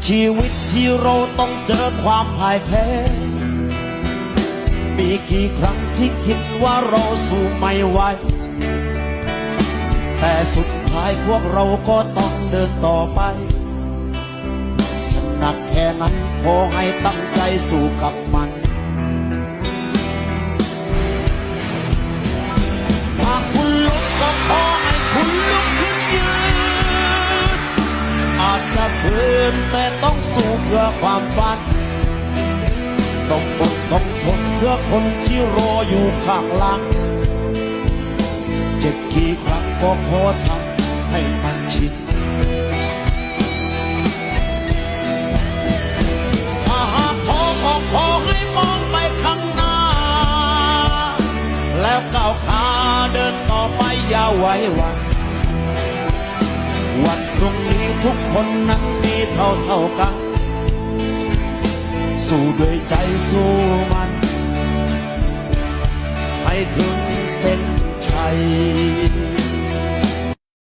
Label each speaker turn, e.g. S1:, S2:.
S1: ชีวิตที่เราต้องเจอความพ่ายแพ้มีกี่ครั้งที่คิดว่าเราสู้ไม่ไหวแต่สุดท้ายพวกเราก็ต้องเดินต่อไปจะหนักแค่ไหนขอให้ตั้งใจสู้กับมันหากคุณลุกก็ขอให้คุณลุกขึ้นยืนอาจจะฝืนแต่ต้องสู้เพื่อความฝันต้องอดต้องทนเพื่อคนที่รออยู่ข้างหลังจะกี่ครั้งก็ขอทำให้มันชินถ้าหากท้อก็ขอให้มองไปข้างหน้าแล้วก้าวขาเดินต่อไปอย่าไว้วันวันพรุ่งนี้ทุกคนนั้นมีเท่ากันสู้ด้วยใจสู้มันให้ถึงเส้นชัย